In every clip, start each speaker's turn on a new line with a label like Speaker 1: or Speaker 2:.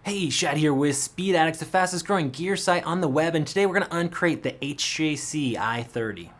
Speaker 1: Hey, Shad here with Speed Addicts, the fastest growing gear site on the web, and today we're going to uncrate the HJC i30.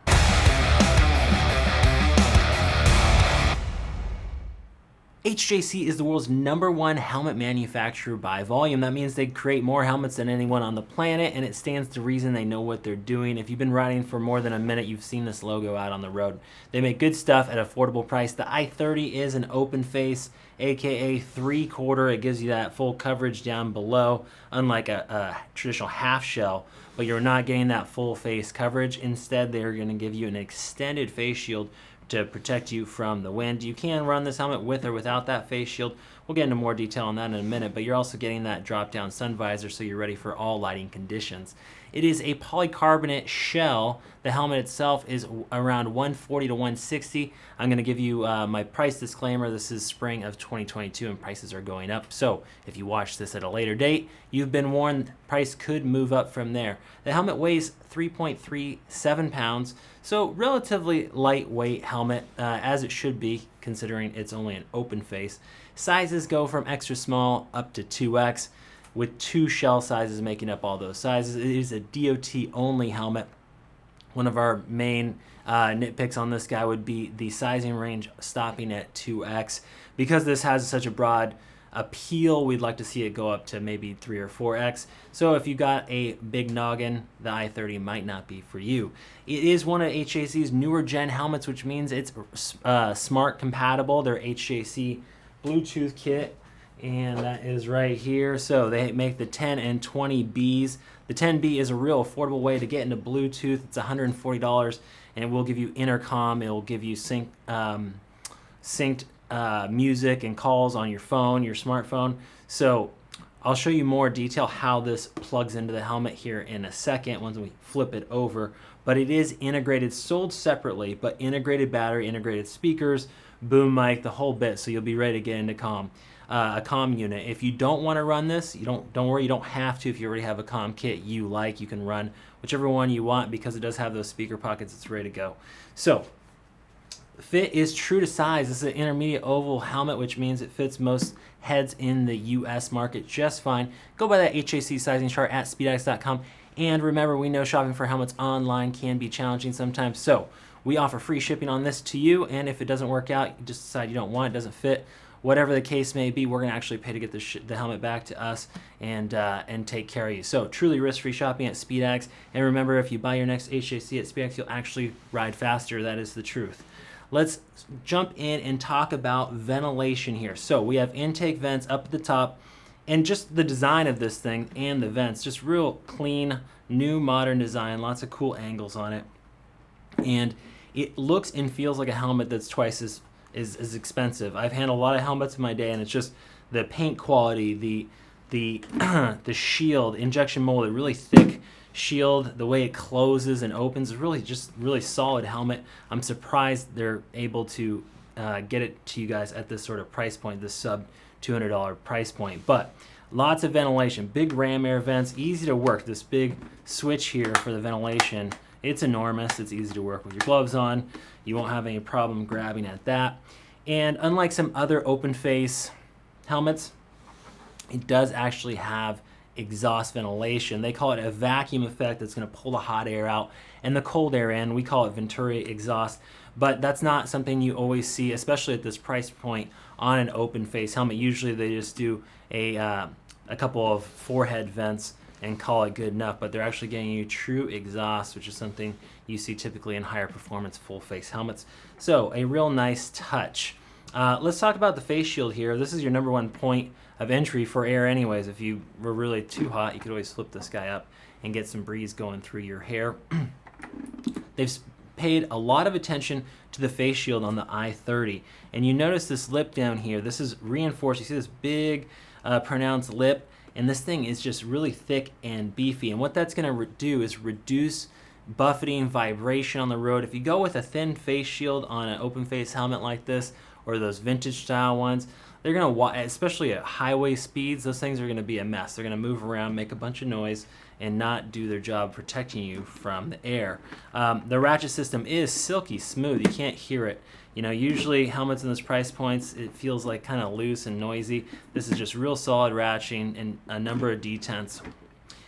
Speaker 1: HJC is the world's #1 helmet manufacturer by volume. That means they create more helmets than anyone on the planet, and it stands to reason they know what they're doing. If you've been riding for more than a minute, you've seen this logo out on the road. They make good stuff at an affordable price. The i30 is an open face, aka 3/4. It gives you that full coverage down below, unlike a traditional half shell, but you're not getting that full face coverage. Instead, they're going to give you an extended face shield to protect you from the wind. You can run this helmet with or without that face shield. We'll get into more detail on that in a minute, but you're also getting that drop-down sun visor so you're ready for all lighting conditions. It is a polycarbonate shell. The helmet itself is around $140 to $160. I'm going to give you my price disclaimer. This is spring of 2022 and prices are going up. So if you watch this at a later date, you've been warned price could move up from there. The helmet weighs 3.37 pounds, so relatively lightweight helmet, as it should be considering it's only an open face. Sizes go from extra small up to 2X, with 2 shell sizes making up all those sizes. It is a DOT only helmet. One of our main nitpicks on this guy would be the sizing range stopping at 2X. Because this has such a broad appeal, we'd like to see it go up to maybe 3 or 4X. So if you got a big noggin, the i30 might not be for you. It is one of HJC's newer gen helmets, which means it's smart compatible. Their Hjc Bluetooth Kit, and that is right here. So they make the 10 and 20Bs. The 10B is a real affordable way to get into Bluetooth. It's $140, and it will give you intercom. It will give you synced music and calls on your phone, your smartphone. So I'll show you more detail how this plugs into the helmet here in a second once we flip it over. But it is integrated, sold separately, but integrated battery, integrated speakers, boom mic, the whole bit. So you'll be ready to get into a comm unit. If you don't want to run this, don't worry, you don't have to. If you already have a comm kit you like, you can run whichever one you want because it does have those speaker pockets. It's ready to go. So fit is true to size. This is an intermediate oval helmet, which means it fits most heads in the US market just fine. Go by that HJC sizing chart at speedaddicts.com. And remember, we know shopping for helmets online can be challenging sometimes. So we offer free shipping on this to you. And if it doesn't work out, you just decide you don't want it, doesn't fit, whatever the case may be, we're going to actually pay to get the helmet back to us and take care of you. So truly risk-free shopping at Speed Addicts. And remember, if you buy your next HJC at Speed Addicts, you'll actually ride faster. That is the truth. Let's jump in and talk about ventilation here. So we have intake vents up at the top, and just the design of this thing and the vents, just real clean, new modern design, lots of cool angles on it. And it looks and feels like a helmet that's twice as expensive. I've handled a lot of helmets in my day, and it's just the paint quality, the shield, injection molded, really thick shield, the way it closes and opens is really solid helmet. I'm surprised they're able to get it to you guys at this sort of price point, this sub $200 price point. But lots of ventilation, big ram air vents, easy to work. This big switch here for the ventilation, it's enormous. It's easy to work with your gloves on. You won't have any problem grabbing at that. And unlike some other open face helmets, it does actually have exhaust ventilation. They call it a vacuum effect that's going to pull the hot air out and the cold air in. We call it Venturi exhaust, but that's not something you always see, especially at this price point on an open face helmet. Usually they just do a couple of forehead vents and call it good enough, but they're actually getting you true exhaust, which is something you see typically in higher performance full face helmets. So a real nice touch. Let's talk about the face shield here. This is your #1 point of entry for air anyways. If you were really too hot, you could always flip this guy up and get some breeze going through your hair. They've paid a lot of attention to the face shield on the i30, and you notice this lip down here. This is reinforced. You see this big pronounced lip, and this thing is just really thick and beefy, and what that's going to do is reduce buffeting, vibration on the road. If you go with a thin face shield on an open face helmet like this, or those vintage style ones, they're going to, especially at highway speeds, those things are going to be a mess. They're going to move around, make a bunch of noise, and not do their job protecting you from the air. The ratchet system is silky smooth. You can't hear it. You know, usually helmets in this price points, it feels like kind of loose and noisy. This is just real solid ratcheting and a number of detents.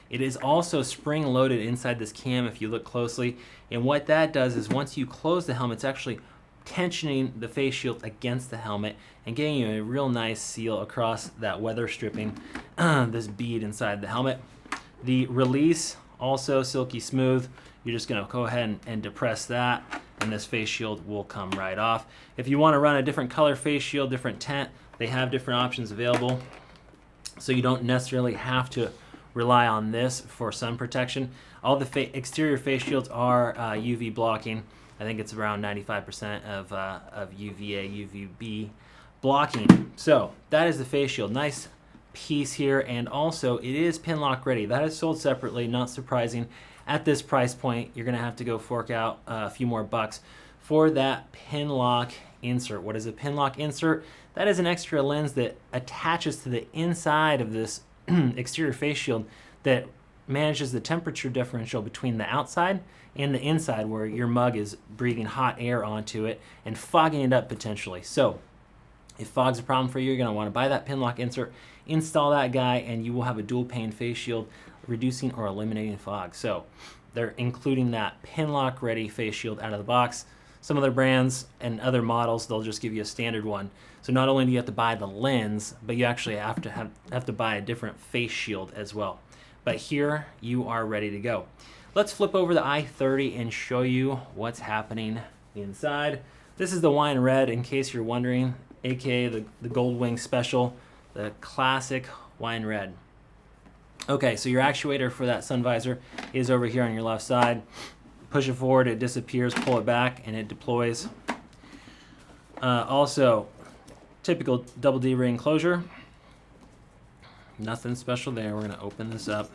Speaker 1: It is also spring loaded inside this cam if you look closely. And what that does is once you close the helmet, it's actually tensioning the face shield against the helmet and getting you a real nice seal across that weather stripping, this bead inside the helmet. The release, also silky smooth. You're just gonna go ahead and depress that, and this face shield will come right off. If you wanna run a different color face shield, different tint, they have different options available. So you don't necessarily have to rely on this for sun protection. All the exterior face shields are UV blocking. I think it's around 95% of UVA, UVB blocking. So that is the face shield. Nice piece here, and also it is Pinlock ready. That is sold separately, not surprising. At this price point, you're gonna have to go fork out a few more bucks for that Pinlock insert. What is a Pinlock insert? That is an extra lens that attaches to the inside of this exterior face shield that manages the temperature differential between the outside and the inside, where your mug is breathing hot air onto it and fogging it up potentially. So if fog's a problem for you, you're gonna wanna buy that Pinlock insert, install that guy, and you will have a dual pane face shield, reducing or eliminating fog. So they're including that Pinlock ready face shield out of the box. Some other brands and other models, they'll just give you a standard one. So not only do you have to buy the lens, but you actually have to buy a different face shield as well. But here you are ready to go. Let's flip over the i30 and show you what's happening inside. This is the wine red, in case you're wondering, aka the Gold Wing Special, the classic wine red. Okay, so your actuator for that sun visor is over here on your left side. Push it forward, it disappears, pull it back, and it deploys. Also, typical double D ring closure. Nothing special there. We're gonna open this up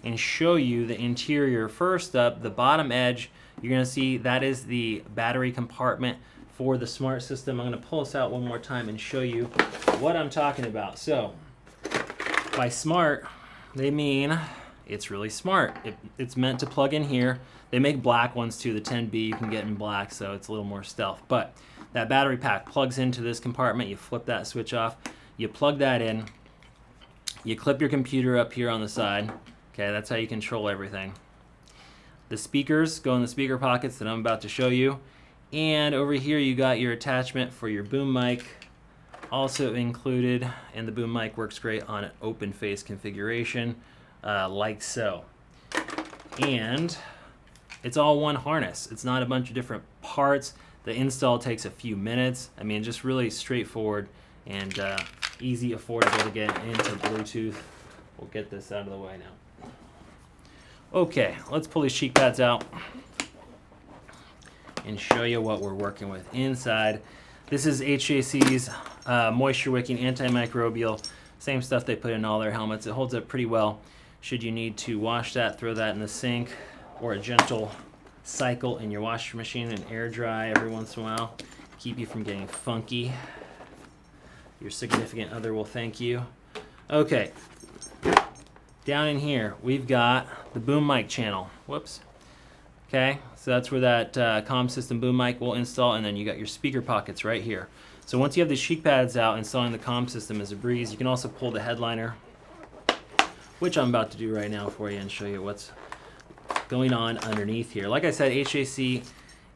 Speaker 1: and show you the interior. First up, the bottom edge, you're gonna see that is the battery compartment for the smart system. I'm gonna pull this out one more time and show you what I'm talking about. So, by smart, they mean it's really smart. It's meant to plug in here. They make black ones too. The 10B you can get in black, so it's a little more stealth. But that battery pack plugs into this compartment. You flip that switch off. You plug that in. You clip your computer up here on the side. Okay, that's how you control everything. The speakers go in the speaker pockets that I'm about to show you. And over here you got your attachment for your boom mic, also included, and the boom mic works great on an open face configuration, like so. And it's all one harness. It's not a bunch of different parts. The install takes a few minutes. I mean, just really straightforward and easy, affordable to get into Bluetooth. We'll get this out of the way now. Okay, let's pull these cheek pads out and show you what we're working with inside. This is HJC's moisture-wicking antimicrobial. Same stuff they put in all their helmets. It holds up pretty well. Should you need to wash that, throw that in the sink, or a gentle cycle in your washing machine and air dry every once in a while. Keep you from getting funky. Your significant other will thank you. Okay, down in here, we've got the boom mic channel. Whoops. Okay, so that's where that comm system boom mic will install, and then you got your speaker pockets right here. So once you have the cheek pads out, installing the comm system is a breeze. You can also pull the headliner, which I'm about to do right now for you, and show you what's going on underneath here. Like I said, HJC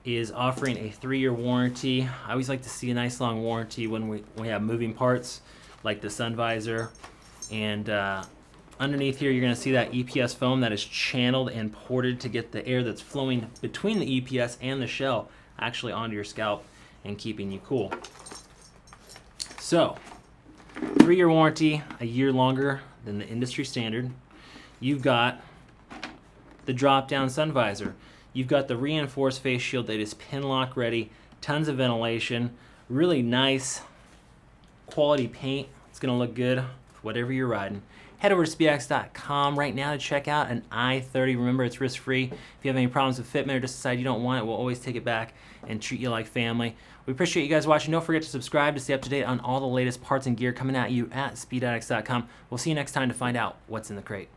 Speaker 1: is offering a 3-year warranty. I always like to see a nice long warranty when we have moving parts like the sun visor. And underneath here, you're going to see that EPS foam that is channeled and ported to get the air that's flowing between the EPS and the shell actually onto your scalp and keeping you cool. So, 3-year warranty, a year longer than the industry standard. You've got the drop-down sun visor. You've got the reinforced face shield that is Pinlock ready, tons of ventilation, really nice quality paint. It's gonna look good whatever you're riding. Head over to speedaddicts.com right now to check out an i30. Remember, it's risk-free. If you have any problems with fitment or just decide you don't want it, we'll always take it back and treat you like family. We appreciate you guys watching. Don't forget to subscribe to stay up to date on all the latest parts and gear coming at you at speedaddicts.com. We'll see you next time to find out what's in the crate.